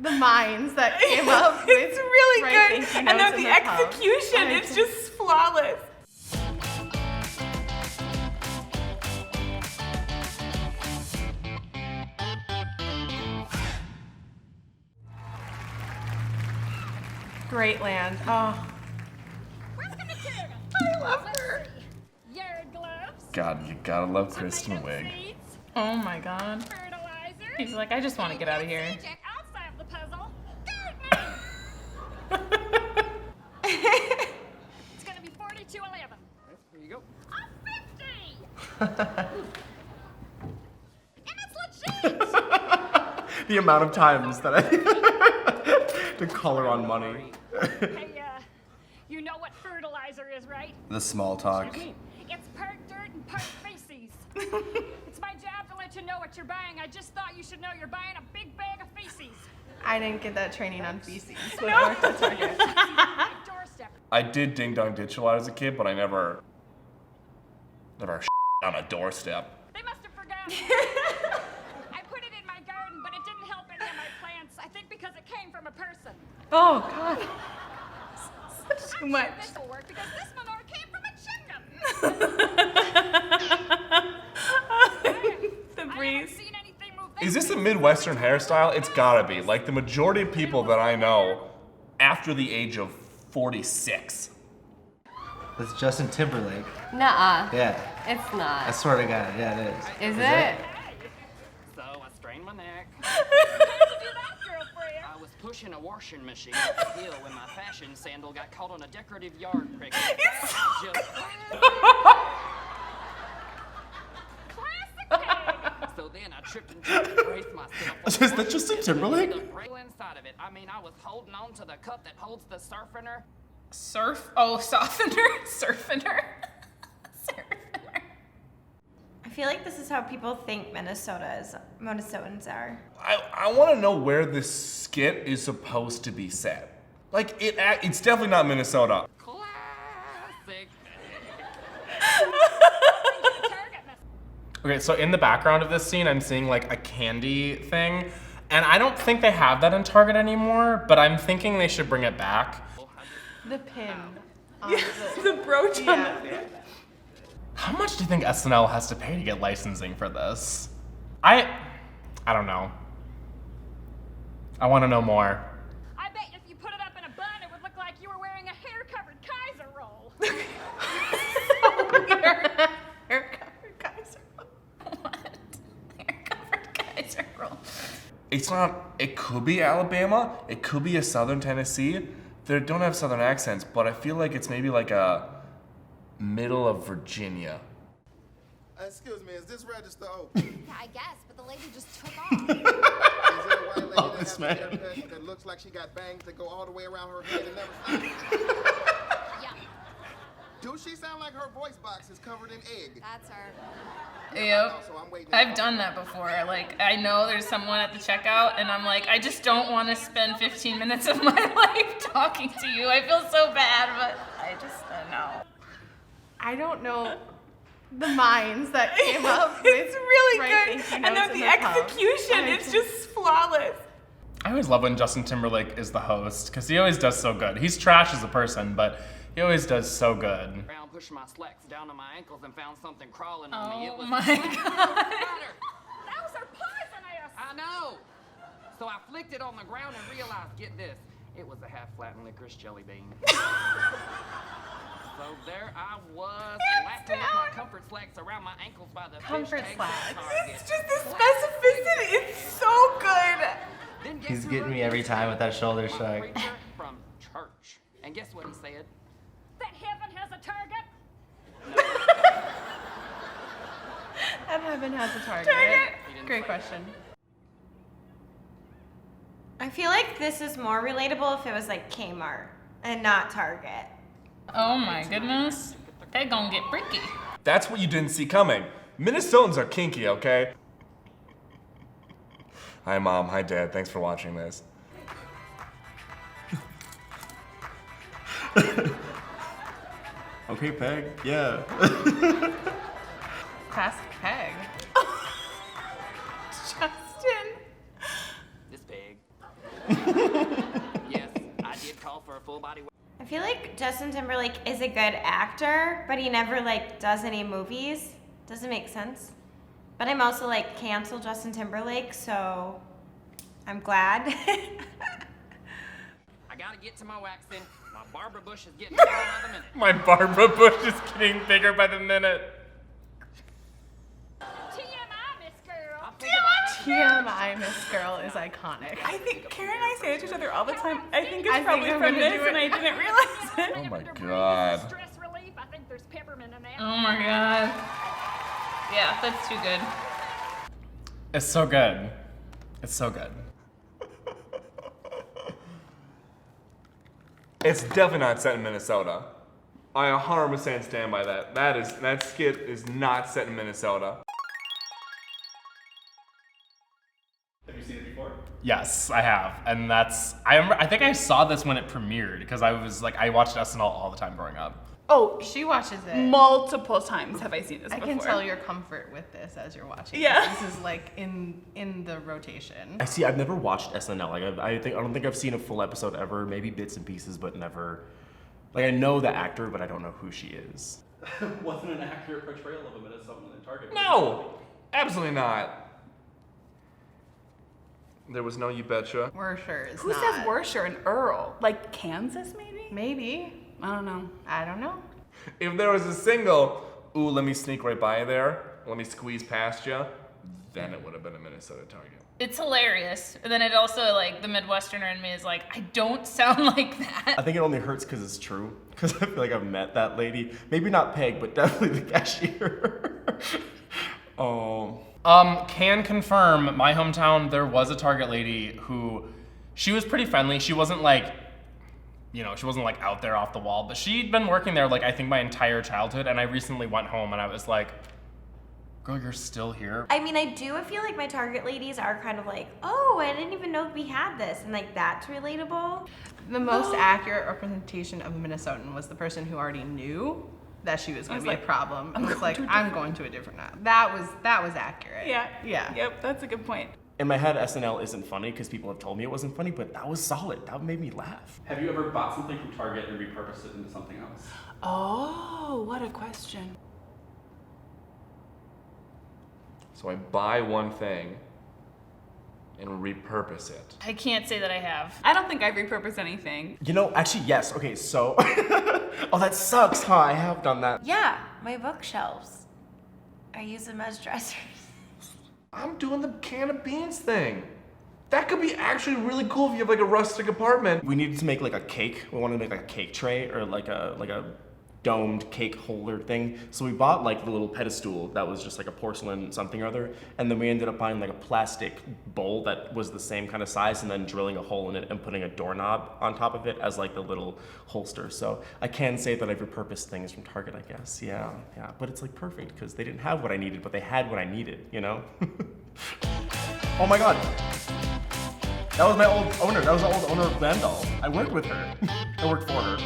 the minds that came up with It's really right good. thank you And notes then in the pub. execution, it's just flawless. Great land. Oh, I love her. Yard gloves. God, you gotta love Kristen Wiig. Seeds, Oh my God. fertilizer. He's like, I just want to get out of here. Jack, I'll solve the puzzle. It's gonna be 4211. Here you go. A 50. And it's legit. The amount of times that I to color on money. Hey, you know what fertilizer is, right? The small talk. It's part dirt and part feces. It's my job to let you know what you're buying. I just thought you should know you're buying a big bag of feces. I didn't get that training on feces when I worked at Target. Doorstep. I did ding dong ditch a lot as a kid, but I never on a doorstep. They must have forgotten. I put it in my garden, but it didn't help any of my plants. I think because it came from a person. Oh God. Too much. This will work because this manure came from a chimney. The I haven't breeze. seen anything move Is this a Midwestern hairstyle? It's gotta be. Like the majority of people that I know after the age of 46. That's Justin Timberlake. Nuh-uh. Yeah, It's I not. swear to God, yeah, it is. Is it? So I strained my neck. How'd you do that, girlfriend? I was pushing a washing machine up the hill when my fashion sandal got caught on a decorative yard cricket. Just Classic pig. so then I tripped and tried to brace myself. Is that Justin Timberlake? The braille inside of it. I mean, I was holding on to the cup that holds the surfiner. Surf. Oh, softener. Surfener. Surfener. I feel like this is how people think Minnesotans are. I want to know where this skit is supposed to be set. Like it's definitely not Minnesota. Classic. Okay, so in the background of this scene, I'm seeing like a candy thing, and I don't think they have that in Target anymore, but I'm thinking they should bring it back. The pin. On The brooch on yeah. the. How much do you think SNL has to pay to get licensing for this? I don't know. I want to know more. I bet if you put it up in a bun, it would look like you were wearing a hair-covered Kaiser roll. Hair-covered Kaiser roll. What? Hair-covered Kaiser roll. It's not. It could be Alabama. It could be a Southern Tennessee. They don't have Southern accents, but I feel like it's maybe like a middle of Virginia. Excuse me, is this register open? Yeah, I guess, but the lady just took off. Is there a white lady Oh, that this has man. a haircut that looks like she got bangs that go all the way around her head and never stop? Yeah, Do she sound like her voice box is covered in egg? that's her. Yep. So I'm waiting. I've done that before. Like, I know there's someone at the checkout, and I'm like, I just don't want to spend 15 minutes of my life talking to you. I feel so bad, but I just don't know. I don't know the minds that came up with It's really right good. thank you And notes then in the pub. execution, it's just flawless. I always love when Justin Timberlake is the host, because he always does so good. He's trash as a person, but he always does so good. Around pushing my slacks down to my ankles and found something crawling on me. It Oh was my black God. spider. Those are poisonous. I know. So I flicked it on the ground and realized, get this, it was a half-flattened licorice jelly bean. So there I was, lapping with my comfort slacks around my ankles by the Comfort fish tank slacks. at Target. It's just the specificity. It's so good. Then guess He's who getting wrote me every this? time with that shoulder My shrug. preacher from church. And guess what he said? That heaven has a target. That heaven has a target. He didn't Great say question. I feel like this is more relatable if it was like Kmart and not Target. Oh my goodness. They gonna get freaky. That's what you didn't see coming. Minnesotans are kinky, okay? Hi, Mom. Hi, Dad. Thanks for watching this. Okay, Peg. Yeah. Classic peg. Justin. This pig. full body. I feel like Justin Timberlake is a good actor, but he never like does any movies. Doesn't make sense. But I'm also like cancel Justin Timberlake, so I'm glad. I gotta get to my waxing. My Barbara Bush is getting bigger by the minute. My Barbara Bush is getting bigger by the minute. TMI, Miss Girl. I think about TMI Miss Girl is iconic. I think Karen and I say it to each other all the time. I think it's I think probably I'm from gonna this, do it. and I didn't realize it. Oh my god. Stress relief. I think there's peppermint in that. Oh my god. Yeah, that's too good. It's so good. It's so good. It's definitely not set in Minnesota. I 100% stand by that. That skit is not set in Minnesota. Have you seen it before? Yes, I have, and I think I saw this when it premiered because I watched SNL all the time growing up. Oh, She watches it. multiple times have I seen this I before. can tell your comfort with this as you're watching. Yeah. This is like in the rotation. I see. I've never watched SNL. Like, I don't think I've seen a full episode ever. Maybe bits and pieces, but never. Like, I know the actor, but I don't know who she is. Wasn't an accurate portrayal of a Minnesotan in Target. No! Absolutely not. There was no you betcha. Worcester is Who not. says Worcester and Earl? Like Kansas, maybe? Maybe. I don't know. I don't know. If there was a single, ooh, let me sneak right by there, let me squeeze past you, then it would have been a Minnesota Target. It's hilarious. And then it also, like, the Midwesterner in me is like, I don't sound like that. I think it only hurts because it's true. Because I feel like I've met that lady. Maybe not Peg, but definitely the cashier. Oh. Can confirm, my hometown, there was a Target lady who, she was pretty friendly. She wasn't like, she wasn't like out there off the wall, but she'd been working there like I think my entire childhood, and I recently went home and I was like, girl, you're still here? I mean, I do feel like my Target ladies are kind of like, oh, I didn't even know we had this, and like that's relatable. The most accurate representation of a Minnesotan was the person who already knew that she was going to be a problem. It was like, I'm going to a different now. That was accurate. Yeah. Yeah. Yep, that's a good point. In my head, SNL isn't funny because people have told me it wasn't funny, but that was solid. That made me laugh. Have you ever bought something from Target and repurposed it into something else? Oh, what a question. So I buy one thing and repurpose it. I can't say that I have. I don't think I've repurposed anything. Actually, yes. Okay, so. Oh, that sucks, huh? I have done that. Yeah, my bookshelves. I use them as dressers. I'm doing the can of beans thing. That could be actually really cool if you have like a rustic apartment. We needed to make like a cake. We wanted to make like a cake tray or like a domed cake holder thing. So we bought like the little pedestal that was just like a porcelain something or other, and then we ended up buying like a plastic bowl that was the same kind of size, and then drilling a hole in it and putting a doorknob on top of it as like the little holster. So I can say that I've repurposed things from Target, I guess. Yeah. But it's like perfect because they didn't have what I needed, but they had what I needed, Oh my god. That was my old owner. That was the old owner of Vandal. I worked with her. I worked for her.